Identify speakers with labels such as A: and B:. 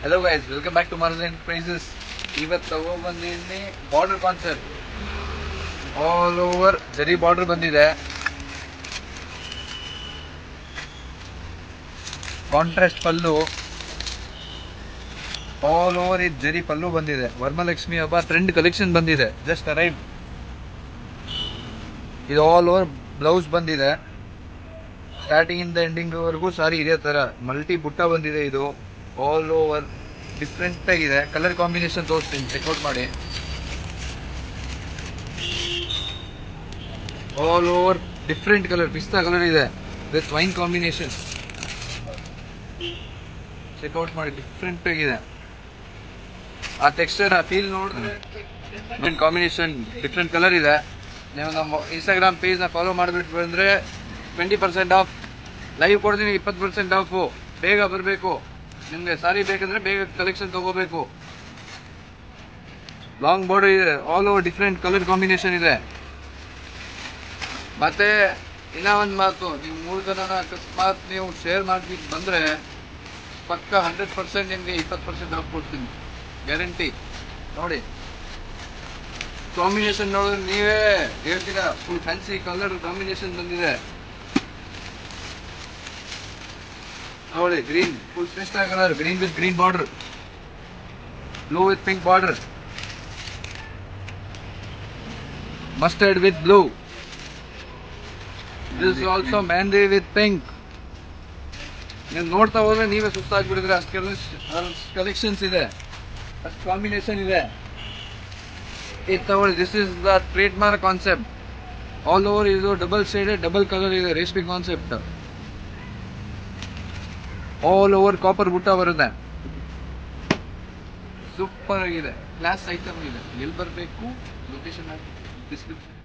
A: Hello guys, welcome back to Mars Enterprises. ಇವತ್ತು ತಗೊಬಂದಿನಿ border concept. All over ಜರಿ border ಬಂದಿದೆ. Contrast ಪಲ್ಲು. All over ಇದು ಜರಿ ಪಲ್ಲು ಬಂದಿದೆ. ವರಮಹಾಲಕ್ಷ್ಮಿ ಹಬ್ಬ ಟ್ರೆಂಡ್ ಕಲೆಕ್ಷನ್ ಬಂದಿದೆ. Just arrive. ಇದು ಆಲ್ ಓವರ್ ಬ್ಲೌಸ್ ಬಂದಿದೆ. ಸ್ಟಾರ್ಟಿಂಗ್ ಇಂದ ಎಂಡಿಂಗ್ ವರೆಗೂ ಸಾರಿ ಇದೇ ತರ ಮಲ್ಟಿ ಬುಟ್ಟ ಬಂದಿದೆ. ಇದು ಆಲ್ ಓವರ್ ಡಿಫ್ರೆಂಟ್ ಆಗಿದೆ. ಕಲರ್ ಕಾಂಬಿನೇಷನ್ ತೋರಿಸ್ತೀನಿ, ಚೆಕ್ಔಟ್ ಮಾಡಿ. ಆಲ್ ಓವರ್ ಡಿಫ್ರೆಂಟ್ ಕಲರ್, ಪಿಸ್ತಾ ಕಲರ್ ಇದೆ ವಿತ್ ವೈನ್ ಕಾಂಬಿನೇಷನ್. ಚೆಕ್ಔಟ್ ಮಾಡಿ, ಡಿಫ್ರೆಂಟ್ ಆಗಿದೆ. ಆ ಟೆಕ್ಸ್ಚರ್, ಆ ಫೀಲ್ ನೋಡಿದ್ರೆ ಕಾಂಬಿನೇಷನ್ ಡಿಫ್ರೆಂಟ್ ಕಲರ್ ಇದೆ. ನೀವು ನಮ್ಮ ಇನ್ಸ್ಟಾಗ್ರಾಮ್ ಪೇಜ್ನ ಫಾಲೋ ಮಾಡಿಬಿಟ್ಟು ಬಂದರೆ 20% ಆಫ್ ಲೈವ್ ಕೊಡ್ತೀನಿ. 20% ಆಫು. ಬೇಗ ಬರಬೇಕು. ನಿಮಗೆ ಸಾರಿ ಬೇಕಂದ್ರೆ ಬೇಗ ಕಲೆಕ್ಷನ್ ತಗೋಬೇಕು. ಲಾಂಗ್ ಬಾರ್ಡರ್ ಇದೆ. All over different colour combination ಇದೆ. ಮತ್ತೆ ಇನ್ನ ಒಂದು ಮಾತು, ನೀವು 3 ಜನ ಅಕಸ್ಮಾತ್ ನೀವು ಶೇರ್ ಮಾಡ್ಬಿಟ್ಟು ಬಂದರೆ ಪಕ್ಕ 100% ನಿಮಗೆ 20% ಆಫ್ ಕೊಡ್ತೀನಿ, ಗ್ಯಾರಂಟಿ. ನೋಡಿ ಕಾಂಬಿನೇಷನ್ ನೋಡಿದ್ರೆ ನೀವೇ ಹೇಳ್ತೀರಾ, ಫುಲ್ ಫ್ಯಾನ್ಸಿ ಕಲರ್ ಕಾಂಬಿನೇಷನ್ ಬಂದಿದೆ. ನೋಡಿ ಗ್ರೀನ್, ಫುಲ್ ಪಿಸ್ತಾ colour, green with green border, blue with pink border, mustard with blue. This also mehndi with pink. ನೀವು ನೋಡ್ತಾ ಹೋದ್ರೆ ನೀವೇ ಸುಸ್ತಾಗ್ಬಿಟ್ಟಿದ್ರೆ, ಅಷ್ಟು ಕಲೆಕ್ಷನ್ಸ್ ಇದೆ, ಅಷ್ಟು ಕಾಂಬಿನೇಷನ್ ಇದೆ. ಇದು ತಗೊಳ್ಳಿ. This is the trade mark concept. All over ಇದು ಡಬಲ್ ಶೇಡೆಡ್, ಡಬಲ್ ಕಲರ್ ಇದೆ. ರೇಷ್ಮೆ ಕಾನ್ಸೆಪ್ಟ್. ಆಲ್ ಓವರ್ ಕಾಪರ್ ಬುಟ್ಟ ಬರುತ್ತೆ. ಸೂಪರ್ ಆಗಿದೆ. ಕ್ಲಾಸ್ ಐಟಮ್ ಇದೆ. ಎಲ್ಲಿ ಬರಬೇಕು, ಲೊಕೇಶನ್ ಡಿಸ್ಕ್ರಿಪ್ಷನ್